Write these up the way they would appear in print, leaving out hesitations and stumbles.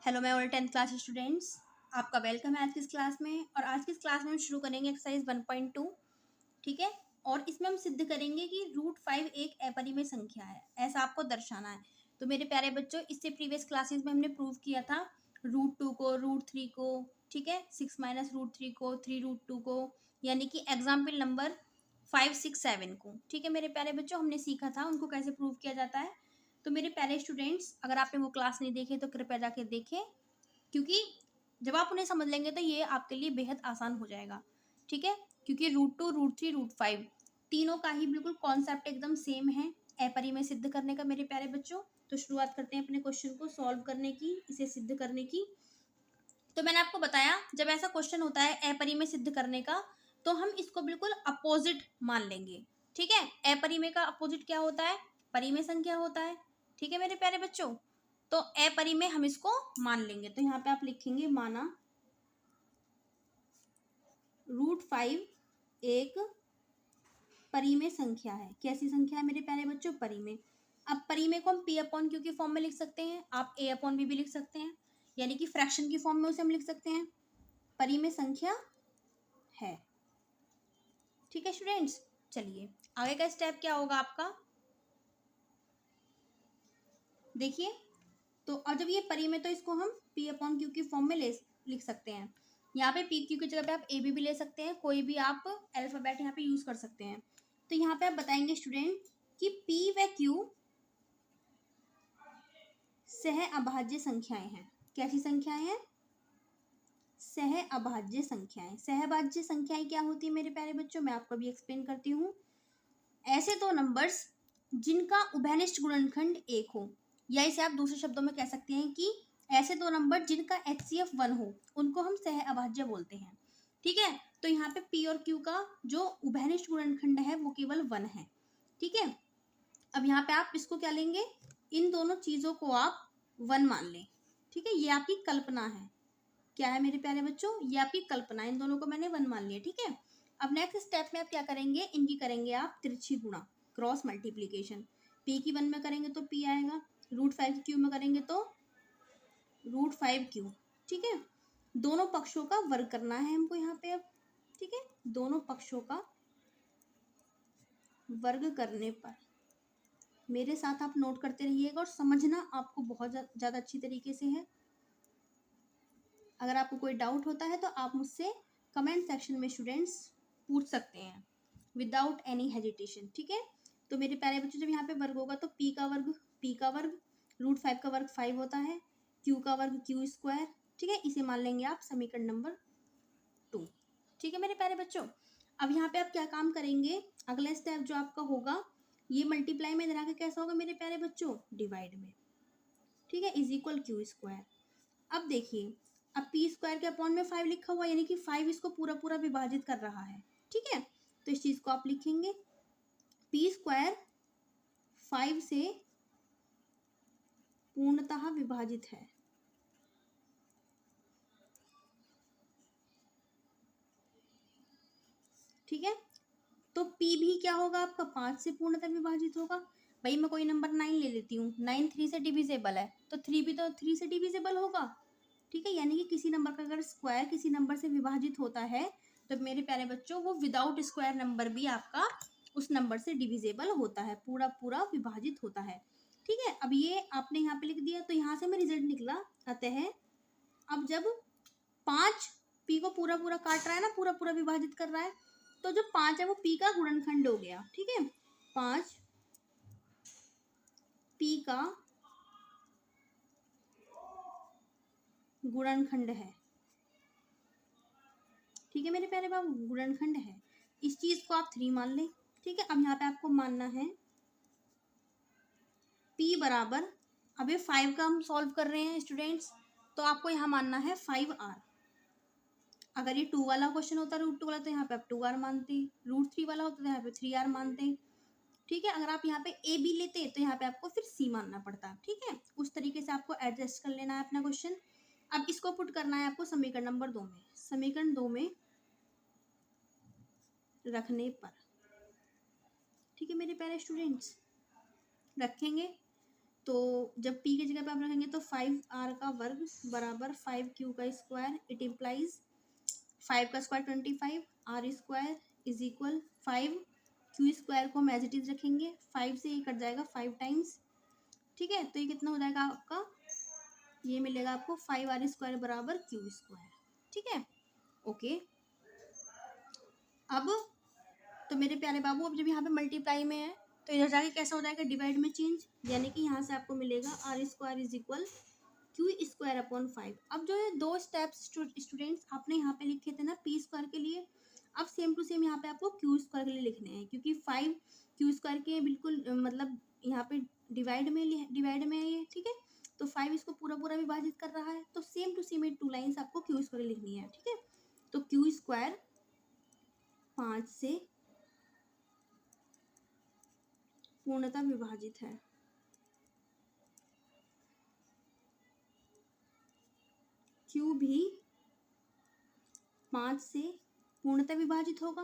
Hello मैं all 10th class students, आपका welcome है आज की इस क्लास में। और आज की इस क्लास में हम शुरू करेंगे एक्सरसाइज 1.2। ठीक है। और इसमें हम सिद्ध करेंगे कि √5 एक अपरिमेय संख्या है, ऐसा आपको दर्शाना है। तो मेरे प्यारे बच्चों, इससे प्रीवियस क्लासेस में हमने प्रूव किया था √2 को, √3 को, ठीक है, 6 - √3 को, 3√2 को, यानी कि एग्जाम्पल नंबर 5, 6, 7 को। ठीक है मेरे प्यारे बच्चों, हमने सीखा था उनको कैसे प्रूव किया जाता है। तो मेरे प्यारे स्टूडेंट्स, अगर आपने वो क्लास नहीं देखे तो कृपया जाके देखें, क्योंकि जब आप उन्हें समझ लेंगे तो ये आपके लिए बेहद आसान हो जाएगा। ठीक है, क्योंकि √2, √3, √5 तीनों का ही बिल्कुल कॉन्सेप्ट एकदम सेम है अपरिमेय सिद्ध करने का मेरे प्यारे बच्चों। तो शुरुआत करते हैं अपने क्वेश्चन को सॉल्व करने की, इसे सिद्ध करने की। तो मैंने आपको बताया, जब ऐसा क्वेश्चन होता है अपरिमेय सिद्ध करने का, तो हम इसको बिल्कुल अपोजिट मान लेंगे। ठीक है, अपरिमेय का अपोजिट क्या होता है? परिमेय संख्या होता है। ठीक है मेरे प्यारे बच्चों, तो अपरिमेय हम इसको मान लेंगे। तो यहाँ पे आप लिखेंगे माना √5 एक परिमेय संख्या है। कैसी संख्या है मेरे प्यारे बच्चों? परिमेय। अब परिमेय को हम P/Q की फॉर्म में लिख सकते हैं, आप A/B भी लिख सकते हैं, यानी कि फ्रैक्शन की फॉर्म में उसे हम लिख सकते हैं। परिमेय संख्या है। ठीक है स्टूडेंट्स, चलिए आगे का स्टेप क्या होगा आपका, देखिए। तो अब जब ये परिमेय, तो इसको हम P/Q की फॉर्म में लिख सकते हैं। यहाँ पे PQ की जगह पे आप AB भी ले सकते हैं, कोई भी आप अल्फाबेट यहाँ पे यूज कर सकते हैं। तो यहाँ पे आप बताएंगे स्टूडेंट कि P व Q सह अभाज्य संख्याएं हैं। कैसी संख्याएं हैं? सह अभाज्य संख्याएं। सहभाज्य संख्याएं क्या होती है मेरे प्यारे बच्चों? मैं आपको भी एक्सप्लेन करती हूँ। ऐसे दो नंबर्स जिनका उभयनिष्ठ गुणनखंड 1 हो, या इसे आप दूसरे शब्दों में कह सकते हैं कि ऐसे दो नंबर जिनका HCF 1 हो, उनको हम सह अभाज्य बोलते हैं। ठीक है, तो यहाँ पे P और Q का जो उभयनिष्ठ गुणनखंड है वो केवल 1 है। ठीक है, अब यहाँ पे आप इसको क्या लेंगे, इन दोनों चीजों को आप 1 मान लें। ठीक है, ये आपकी कल्पना है। क्या है मेरे प्यारे बच्चों? ये आपकी कल्पना, इन दोनों को मैंने 1 मान लिया। ठीक है, अब नेक्स्ट स्टेप में आप क्या करेंगे, इनकी करेंगे आप तिरछी गुणा, क्रॉस मल्टीप्लीकेशन। P की 1 में करेंगे तो P आएगा, √5 की Q में करेंगे तो √5Q। ठीक है, दोनों पक्षों का वर्ग करना है हमको यहाँ पे अब। ठीक है, दोनों पक्षों का वर्ग करने पर, मेरे साथ आप नोट करते रहिएगा और समझना आपको बहुत ज़्यादा अच्छी तरीके से है। अगर आपको कोई डाउट होता है तो आप मुझसे कमेंट सेक्शन में स्टूडेंट्स पूछ सकते हैं विदाउट एनी हेजिटेशन। ठीक है, तो मेरे प्यारे बच्चों, जब यहाँ पे वर्ग होगा तो P का वर्ग P का वर्ग, √5 का वर्ग 5 होता है, Q का वर्ग Q²। ठीक है, इसे मान लेंगे आप समीकरण नंबर 2। ठीक है मेरे प्यारे बच्चों, अब यहाँ पे आप क्या काम करेंगे, अगला स्टेप जो आपका होगा, ये मल्टीप्लाई में इधर आके कैसा होगा मेरे प्यारे बच्चों? डिवाइड में। ठीक है, = Q²। अब देखिए, अब P² के अपॉन में 5 लिखा हुआ, यानी कि 5 इसको पूरा पूरा विभाजित कर रहा है। ठीक है, तो इस चीज को आप लिखेंगे P² 5 से पूर्णतः विभाजित है। ठीक है, तो P भी क्या होगा आपका? 5 से पूर्णतः विभाजित होगा। भाई मैं कोई नंबर 9 ले लेती हूँ, 9 3 से डिविजेबल है, तो 3 भी तो 3 से डिविजेबल होगा। ठीक है, यानी कि किसी नंबर का अगर स्क्वायर किसी नंबर से विभाजित होता है, तो मेरे प्यारे बच्चों वो विदाउट स्क्वायर नंबर भी आपका उस नंबर से डिविजेबल होता है, पूरा पूरा विभाजित होता है। ठीक है, अब ये आपने यहाँ पे लिख दिया, तो यहाँ से मैं रिजल्ट निकला। अतः अब जब 5 P को पूरा पूरा काट रहा है ना, पूरा पूरा विभाजित कर रहा है, तो जो 5 है वो P का गुणनखंड हो गया। ठीक है, 5 P का गुणनखंड है। ठीक है मेरे प्यारे बाबू, गुणनखंड है। इस चीज को आप 3 मान लें। ठीक है, अब यहाँ पे आपको मानना है P बराबर, अब ये 5 का हम सॉल्व कर रहे हैं स्टूडेंट्स, तो आपको यहाँ मानना है 5R। अगर ये 2 वाला क्वेश्चन होता है, √2 वाला, तो यहाँ पे आप 2R मानते, √3 वाला होता है तो यहाँ पे 3R मानते। ठीक है, अगर आप यहाँ पे A B लेते तो यहाँ पे आपको फिर C मानना पड़ता। ठीक है, उस तरीके से आपको एडजस्ट कर लेना है अपना क्वेश्चन। अब इसको पुट करना है आपको समीकरण नंबर 2 में, समीकरण 2 में रखने पर। ठीक है मेरे प्यारे स्टूडेंट्स, रखेंगे तो जब p की जगह पे आप रखेंगे तो 5r का वर्ग बराबर 5q का स्क्वायर, इट इम्प्लाइज 5 का square 25, r square is equal 5q square को हम एज इट इज रखेंगे, 5 से ये कट जाएगा 5 टाइम्स, ठीक है। तो ये कितना हो जाएगा आपका, ये मिलेगा आपको 5r स्क्वायर बराबर q स्क्वायर, ठीक है। ओके, अब तो मेरे प्यारे बाबू अब जब यहाँ पे मल्टीप्लाई में है तो इधर जाके कैसा हो जाएगा, डिवाइड में चेंज, यानी कि यहाँ से आपको मिलेगा r square is equal Q square upon 5। अब जो है दो स्टेप्स स्टूडेंट्स आपने यहाँ पे लिखे थे ना p स्क्वायर के लिए, अब सेम टू सेम यहाँ पे आपको q स्क्वायर के लिए लिखने हैं, क्योंकि 5 q स्क्वायर के बिल्कुल मतलब यहाँ पे डिवाइड में है ये, ठीक है। तो 5 इसको पूरा पूरा विभाजित कर रहा है, तो सेम टू सेम ये 2 लाइन्स आपको q स्क्वायर लिखनी है, ठीक है। तो q स्क्वायर 5 से पूर्णतः विभाजित है, q भी 5 से पूर्णतः विभाजित होगा।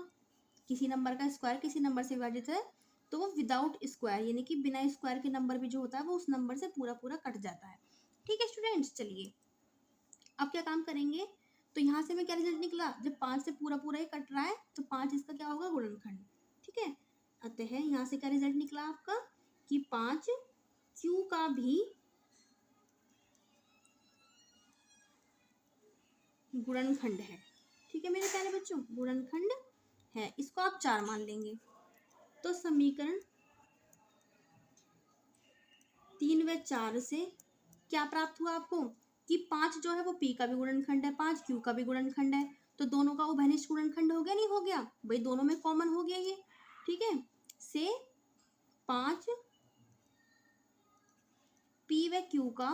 किसी नंबर का स्क्वायर किसी नंबर से विभाजित है तो वो विदाउट स्क्वायर यानी कि बिना स्क्वायर के नंबर भी जो होता है वो उस नंबर से पूरा पूरा कट जाता है, ठीक है स्टूडेंट्स। चलिए अब क्या काम करेंगे, तो यहाँ से मैं क्या रिजल्ट निकला, जब 5 से पूरा पूरा ही कट रहा है तो 5 इसका क्या होगा, गुणनखंड, ठीक है। अतः यहाँ से क्या रिजल्ट निकला आपका कि 5 q का भी गुणनखंड है, ठीक है मेरे प्यारे बच्चों, गुणनखंड है। इसको आप 4 मान लेंगे, तो समीकरण 3 व 4 से क्या प्राप्त हुआ आपको कि 5 जो है वो p का भी गुणनखंड है, 5 q का भी गुणनखंड है, तो दोनों का उभयनिष्ठ गुणनखंड हो गया, नहीं हो गया भाई, दोनों में कॉमन हो गया ये, ठीक है। से 5 p व q का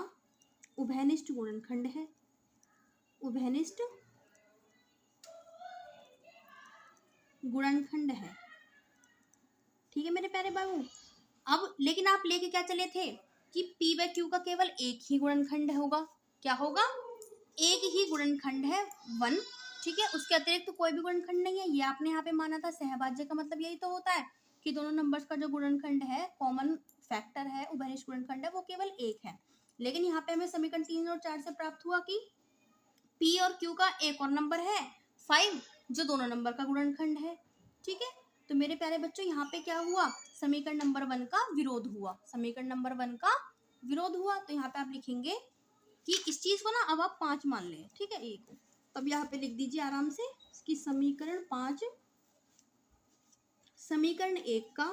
उभयनिष्ठ गुणनखंड है, उभयनिष्ठ गुणनखंड है, ठीक है मेरे प्यारे बाबू। अब लेकिन आप लेके क्या चले थे कि p व q का केवल एक ही गुणनखंड होगा, क्या होगा, एक ही गुणनखंड है 1, ठीक है, उसके अतिरिक्त तो कोई भी गुणनखंड नहीं है, ये आपने यहाँ पे माना था। सहभाज्य का मतलब यही तो होता है कि दोनों नंबर्स का जो गुणनखंड है, कॉमन फैक्टर है, उभयनिष्ठ गुणनखंड है, वो केवल एक है। लेकिन यहाँ पे हमें समीकरण 3 और 4 से प्राप्त हुआ कि p और q का एक और नंबर है 5 जो दोनों नंबर का गुणनखंड है, ठीक है। तो मेरे प्यारे बच्चों यहाँ पे क्या हुआ, समीकरण नंबर 1 का विरोध हुआ, समीकरण नंबर 1 का विरोध हुआ। तो यहाँ पे आप लिखेंगे कि इस चीज को ना अब आप 5 मान लें, ठीक है, एक, तब यहाँ पे लिख दीजिए आराम से कि समीकरण 5 समीकरण 1 का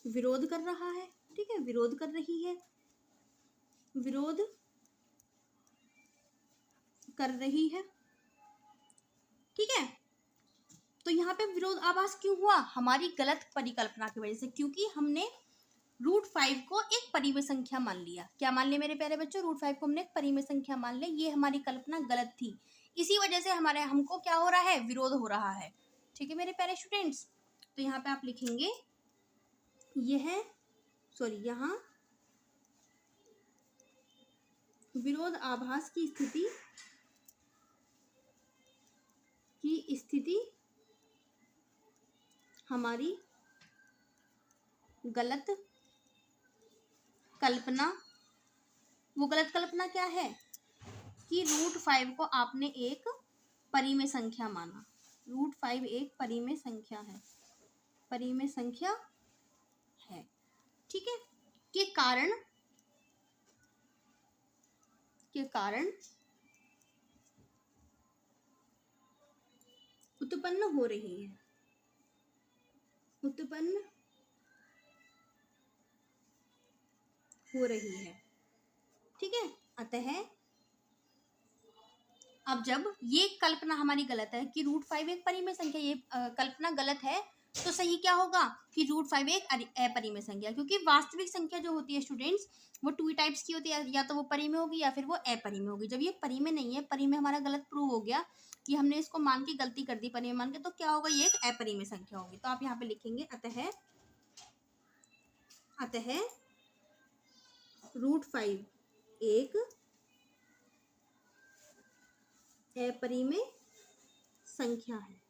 विरोध कर रहा है, ठीक है, विरोध कर रही है, विरोध कर रही है, ठीक है। तो यहाँ पे विरोधाभास क्यों हुआ, हमारी गलत परिकल्पना की वजह से, क्योंकि हमने √5 को एक परिमेय संख्या मान लिया। क्या मान लिया मेरे प्यारे बच्चों, √5 को हमने एक परिमेय संख्या मान लिया, ये हमारी कल्पना गलत थी, इसी वजह से हमको क्या हो रहा है, विरोध हो रहा है, ठीक है मेरे प्यारे स्टूडेंट्स। तो यहाँ पे आप लिखेंगे यहाँ विरोधाभास की स्थिति हमारी गलत कल्पना, वो गलत कल्पना क्या है कि √5 को आपने एक परिमेय संख्या माना, √5 एक परिमेय संख्या है, परिमेय संख्या है, ठीक है, के कारण उत्पन्न हो रही है, ठीक है। अतः अब जब ये कल्पना हमारी गलत है कि √5 एक परिमेय संख्या, ये कल्पना गलत है, तो सही क्या होगा कि √5 एक अपरिमेय संख्या, क्योंकि वास्तविक संख्या जो होती है स्टूडेंट्स वो 2 टाइप्स की होती है, या तो वो परिमेय होगी या फिर वो अपरिमेय होगी। जब ये परिमेय नहीं है, परिमेय हमारा गलत प्रूव हो गया कि हमने इसको मान के गलती कर दी परिमेय मान के, तो क्या होगा, ये एक अपरिमेय संख्या होगी। तो आप यहाँ पे लिखेंगे अतः √5 एक अपरिमेय संख्या है,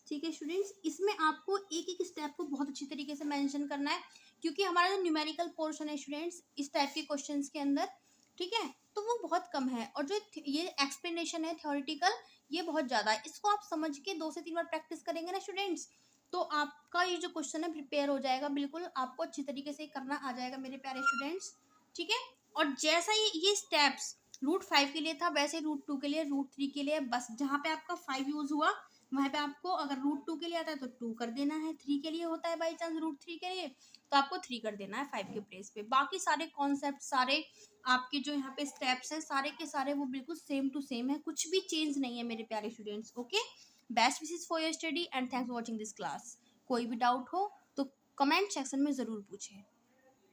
ठीक है स्टूडेंट्स। इसमें आपको एक एक स्टेप को बहुत अच्छी तरीके से मेंशन करना है, क्योंकि हमारा जो न्यूमेरिकल पोर्शन है स्टूडेंट्स इस टाइप के क्वेश्चंस के अंदर, ठीक है, तो वो बहुत कम है। और जो ये एक्सप्लेनेशन है थ्योरेटिकल, ये बहुत ज़्यादा है। इसको आप समझ के 2 से 3 बार प्रैक्टिस करेंगे ना स्टूडेंट्स, तो आपका ये जो क्वेश्चन है प्रिपेयर हो जाएगा, बिल्कुल आपको अच्छी तरीके से करना आ जाएगा मेरे प्यारे स्टूडेंट्स, ठीक है। और जैसा ये स्टेप्स रूट 5 के लिए था, वैसे रूट 2 के लिए, रूट 3 के लिए, बस जहाँ पे आपका 5 यूज हुआ वहाँ पे आपको अगर रूट 2 के लिए आता है तो 2 कर देना है, 3 के लिए होता है बाई चांस रूट 3 के लिए तो आपको 3 कर देना है 5 के प्लेस पे। बाकी सारे कॉन्सेप्ट, सारे आपके जो यहाँ पे स्टेप्स हैं, सारे के सारे वो बिल्कुल सेम टू सेम है, कुछ भी चेंज नहीं है मेरे प्यारे students. Okay, best wishes for your study and thanks for watching this class. कोई भी डाउट हो तो कमेंट सेक्शन में ज़रूर पूछें।